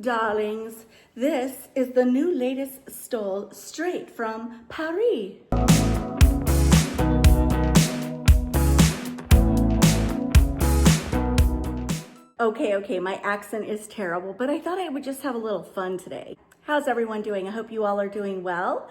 Darlings, this is the new latest stole straight from Paris. Okay, my accent is terrible, but I thought I would just have a little fun today. How's everyone doing? I hope you all are doing well.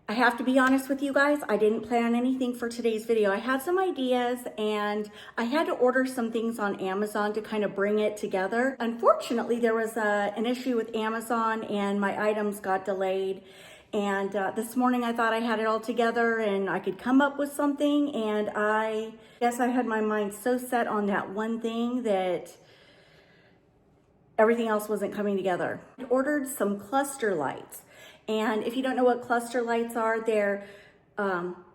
I have to be honest with you guys, I didn't plan anything for today's video. I had some ideas and I had to order some things on Amazon to kind of bring it together. Unfortunately, there was an issue with Amazon and my items got delayed. And this morning I thought I had it all together and I could come up with something, and I guess I had my mind so set on that one thing that everything else wasn't coming together. I ordered some cluster lights. And if you don't know what cluster lights are, they're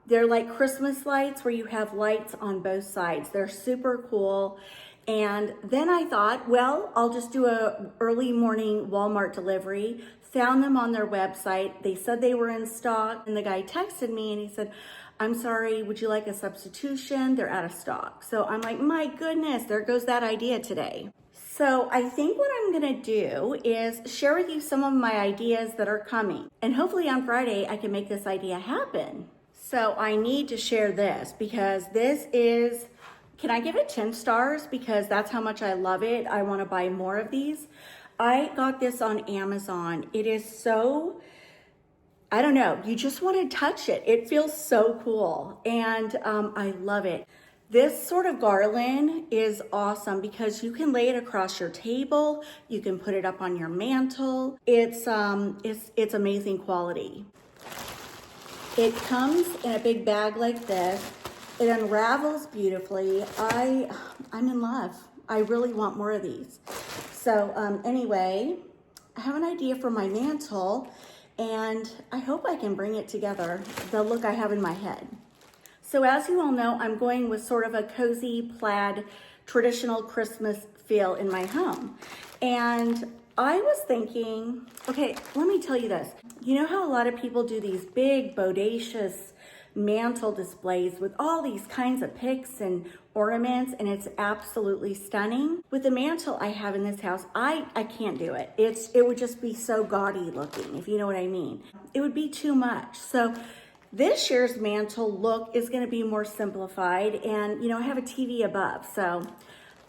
like Christmas lights where you have lights on both sides. They're super cool. And then I thought, well, I'll just do a early morning Walmart delivery. Found them on their website. They said they were in stock. And the guy texted me and he said, I'm sorry, would you like a substitution? They're out of stock. So I'm like, my goodness, there goes that idea today. So I think what I'm gonna do is share with you some of my ideas that are coming. And hopefully on Friday, I can make this idea happen. So I need to share this because this is, can I give it 10 stars? Because that's how much I love it. I wanna buy more of these. I got this on Amazon. It is so, I don't know, you just wanna touch it. It feels so cool and I love it. This sort of garland is awesome because you can lay it across your table. You can put it up on your mantle. It's amazing quality. It comes in a big bag like this. It unravels beautifully. I'm in love. I really want more of these. So anyway, I have an idea for my mantle and I hope I can bring it together, the look I have in my head. So as you all know, I'm going with sort of a cozy plaid traditional Christmas feel in my home. And I was thinking, okay, let me tell you this. You know how a lot of people do these big bodacious mantle displays with all these kinds of picks and ornaments, and it's absolutely stunning. With the mantle I have in this house, I can't do it. It would just be so gaudy looking, if you know what I mean. It would be too much. So this year's mantle look is going to be more simplified, and you know, I have a TV above, so,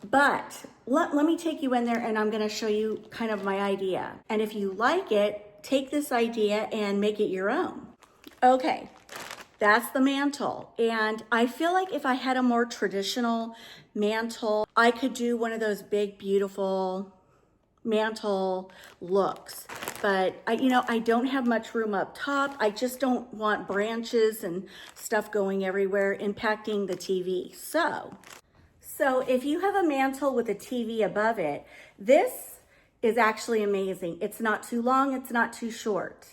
but let me take you in there and I'm going to show you kind of my idea. And if you like it, take this idea and make it your own. Okay, that's the mantle. And I feel like if I had a more traditional mantle, I could do one of those big, beautiful mantle looks. But I don't have much room up top. I just don't want branches and stuff going everywhere, impacting the TV. So if you have a mantle with a TV above it, this is actually amazing. It's not too long, it's not too short.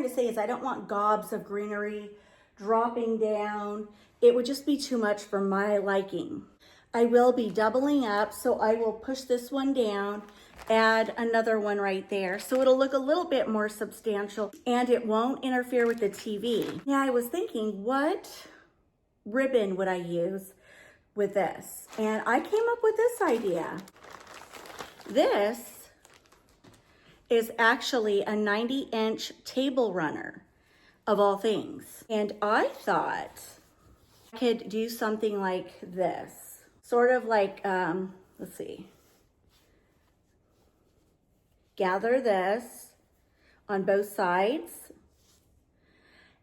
To say is I don't want gobs of greenery dropping down. It would just be too much for my liking. I will be doubling up, so I will push this one down, add another one right there, so it'll look a little bit more substantial and it won't interfere with the TV. Now I was thinking, what ribbon would I use with this? And I came up with this idea. This is actually a 90-inch table runner, of all things. And I thought I could do something like this. Sort of like, let's see. Gather this on both sides.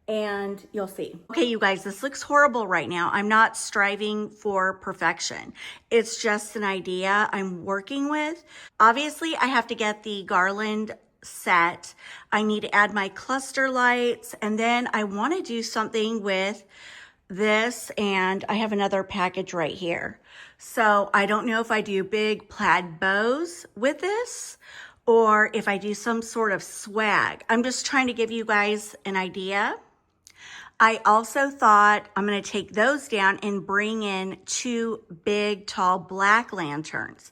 And you'll see. Okay, you guys, this looks horrible right now. I'm not striving for perfection. It's just an idea I'm working with. Obviously, I have to get the garland set. I need to add my cluster lights, and then I want to do something with this, and I have another package right here. So I don't know if I do big plaid bows with this or if I do some sort of swag. I'm just trying to give you guys an idea. I also thought I'm going to take those down and bring in 2 big, tall black lanterns.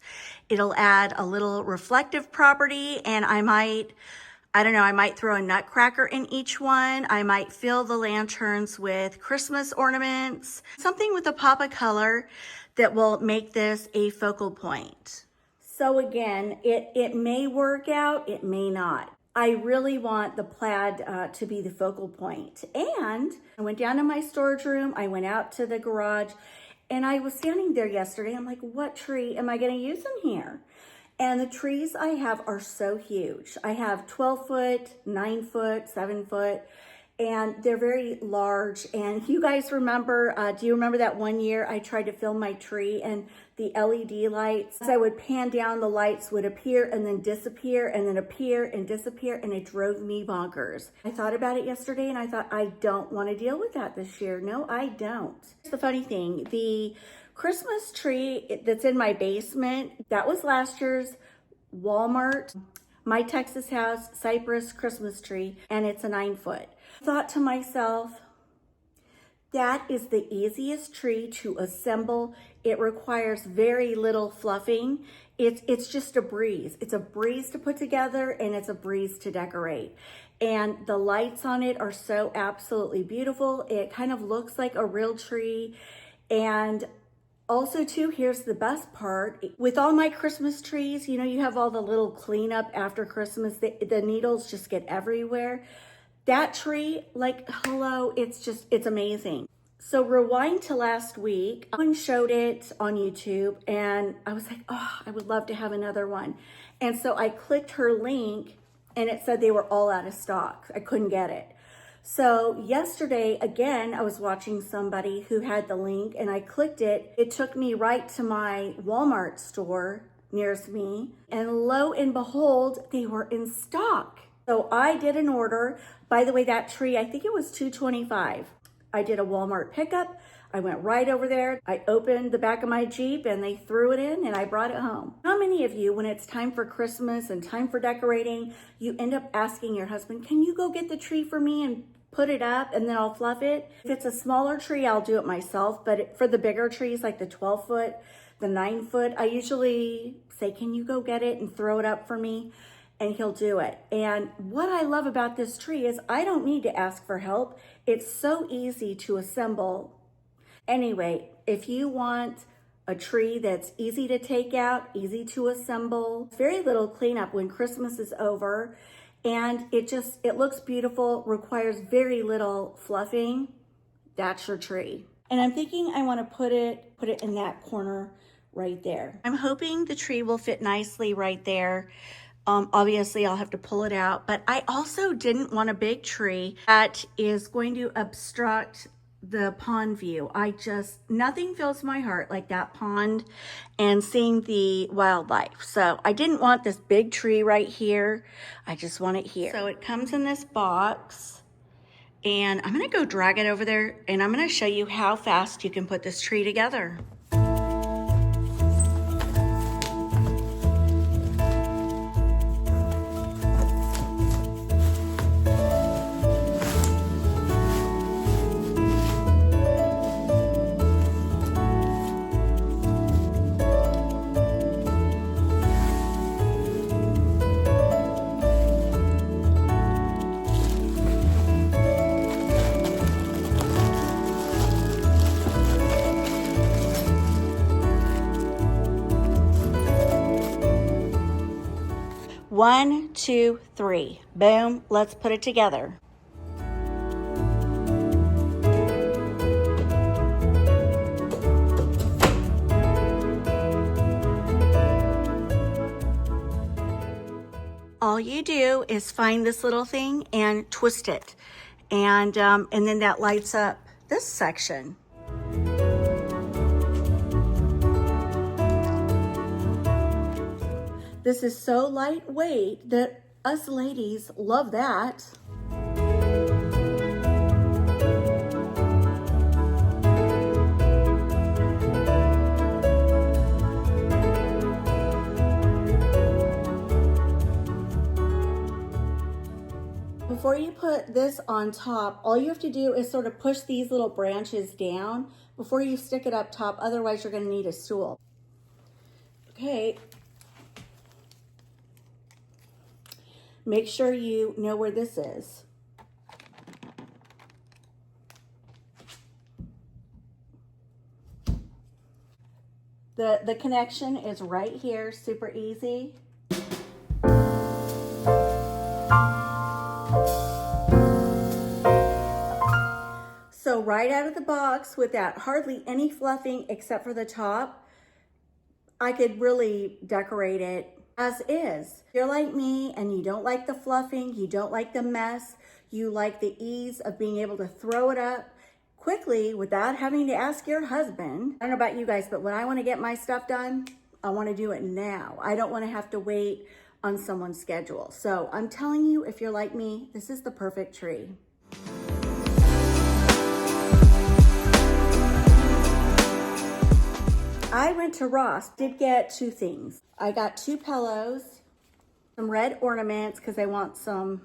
It'll add a little reflective property, and I don't know, I might throw a nutcracker in each one. I might fill the lanterns with Christmas ornaments, something with a pop of color that will make this a focal point. So again, it may work out, it may not. I really want the plaid to be the focal point. And I went down to my storage room, I went out to the garage, and I was standing there yesterday. I'm like, what tree am I going to use in here? And the trees I have are so huge. I have 12 foot, 9 foot, 7 foot, and they're very large. And you guys remember, do you remember that one year I tried to film my tree and the LED lights? As I would pan down, the lights would appear and then disappear and then appear and disappear, and it drove me bonkers. I thought about it yesterday and I thought, I don't want to deal with that this year. No, I don't. Here's the funny thing, the Christmas tree that's in my basement, that was last year's Walmart, My Texas House Cypress Christmas tree, and it's a 9 foot. I thought to myself, that is the easiest tree to assemble. It requires very little fluffing. It's just a breeze. It's a breeze to put together, and it's a breeze to decorate. And the lights on it are so absolutely beautiful. It kind of looks like a real tree. And also too, here's the best part. With all my Christmas trees, you know, you have all the little cleanup after Christmas. The needles just get everywhere. That tree, like, hello, it's amazing. So rewind to last week. Someone showed it on YouTube, and I was like, oh, I would love to have another one. And so I clicked her link, and it said they were all out of stock. I couldn't get it. So yesterday, again, I was watching somebody who had the link, and I clicked it. It took me right to my Walmart store nearest me, and lo and behold, they were in stock. So I did an order. By the way, that tree, I think it was $225. I did a Walmart pickup. I went right over there. I opened the back of my Jeep and they threw it in and I brought it home. How many of you, when it's time for Christmas and time for decorating, you end up asking your husband, can you go get the tree for me and put it up and then I'll fluff it? If it's a smaller tree, I'll do it myself. But for the bigger trees, like the 12 foot, the 9 foot, I usually say, can you go get it and throw it up for me? And he'll do it. And what I love about this tree is I don't need to ask for help. It's so easy to assemble. Anyway, if you want a tree that's easy to take out, easy to assemble, very little cleanup when Christmas is over, and it looks beautiful, requires very little fluffing, that's your tree. And I'm thinking I want to put it in that corner right there. I'm hoping the tree will fit nicely right there. Obviously, I'll have to pull it out, but I also didn't want a big tree that is going to obstruct the pond view. Nothing fills my heart like that pond and seeing the wildlife. So I didn't want this big tree right here. I just want it here. So it comes in this box, and I'm going to go drag it over there, and I'm going to show you how fast you can put this tree together. One, two, three. Boom. Let's put it together. All you do is find this little thing and twist it. And then that lights up this section. This is so lightweight that us ladies love that. Before you put put this on top, all you have to do is sort of push these little branches down before you stick it up top. Otherwise, you're going to need a stool. Okay. Make sure you know where this is. The connection is right here, super easy. So right out of the box, without hardly any fluffing except for the top, I could really decorate it as is. If you're like me and you don't like the fluffing, you don't like the mess, you like the ease of being able to throw it up quickly without having to ask your husband. I don't know about you guys, but when I want to get my stuff done, I want to do it now. I don't want to have to wait on someone's schedule. So I'm telling you, if you're like me, this is the perfect tree. I went to Ross, did get two things. I got 2 pillows, some red ornaments because I want some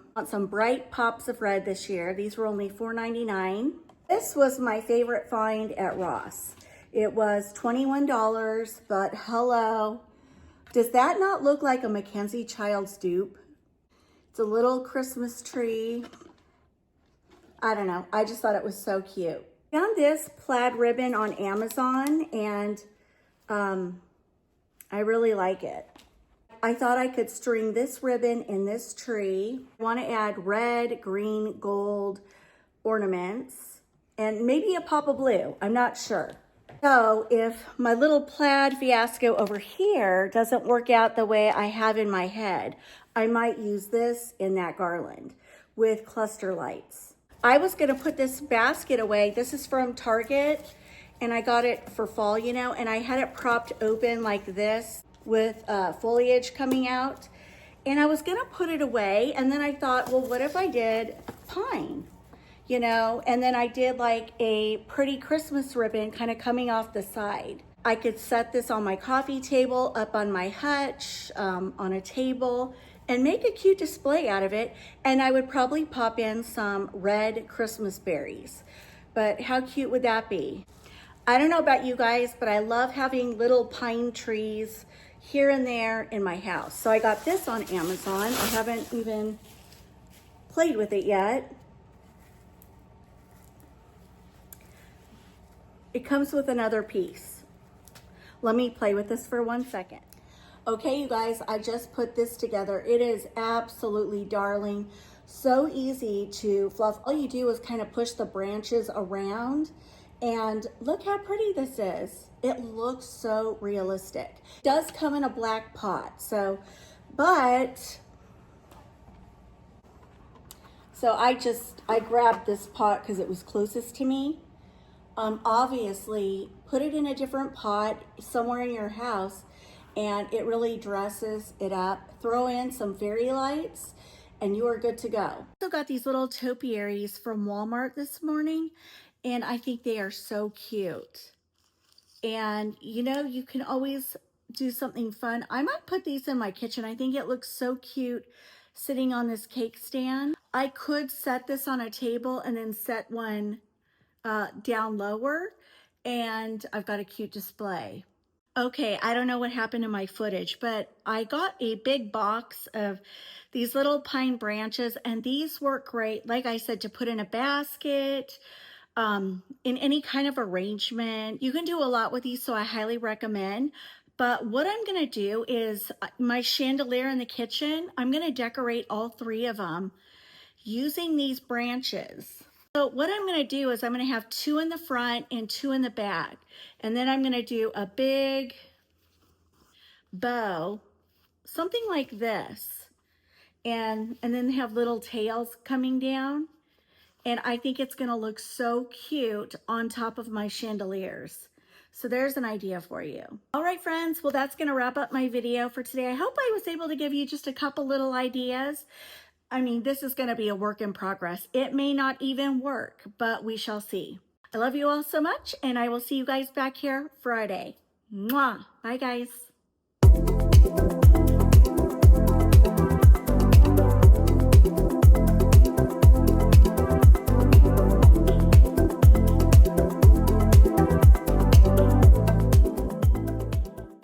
bright pops of red this year. These were only $4.99. This was my favorite find at Ross. It was $21, but hello. Does that not look like a Mackenzie Childs dupe? It's a little Christmas tree. I don't know. I just thought it was so cute. Found this plaid ribbon on Amazon and I really like it. I thought I could string this ribbon in this tree. I want to add red, green, gold ornaments and maybe a pop of blue. I'm not sure. So if my little plaid fiasco over here doesn't work out the way I have in my head, I might use this in that garland with cluster lights. I was going to put this basket away. This is from Target. And I got it for fall, you know, and I had it propped open like this with foliage coming out. And I was gonna put it away, and then I thought, well, what if I did pine, you know? And then I did like a pretty Christmas ribbon kind of coming off the side. I could set this on my coffee table, up on my hutch, on a table, and make a cute display out of it. And I would probably pop in some red Christmas berries. But how cute would that be? I don't know about you guys, but I love having little pine trees here and there in my house. So I got this on Amazon. I haven't even played with it yet. It comes with another piece. Let me play with this for 1 second. Okay, you guys, I just put this together. It is absolutely darling. So easy to fluff. All you do is kind of push the branches around. And look how pretty this is. It looks so realistic. It does come in a black pot, so I grabbed this pot because it was closest to me. Obviously, put it in a different pot somewhere in your house, and it really dresses it up. Throw in some fairy lights, and you are good to go. Also got these little topiaries from Walmart this morning. And I think they are so cute. And you know, you can always do something fun. I might put these in my kitchen. I think it looks so cute sitting on this cake stand. I could set this on a table and then set one down lower. And I've got a cute display. Okay, I don't know what happened to my footage, but I got a big box of these little pine branches. And these work great, like I said, to put in a basket, in any kind of arrangement. You can do a lot with these, so I highly recommend. But what I'm going to do is my chandelier in the kitchen, I'm going to decorate all 3 of them using these branches. So what I'm going to do is I'm going to have 2 in the front and 2 in the back. And then I'm going to do a big bow, something like this. And then have little tails coming down. And I think it's gonna look so cute on top of my chandeliers. So there's an idea for you. All right, friends, well, that's gonna wrap up my video for today. I hope I was able to give you just a couple little ideas. I mean, this is gonna be a work in progress. It may not even work, but we shall see. I love you all so much, and I will see you guys back here Friday. Mwah! Bye, guys.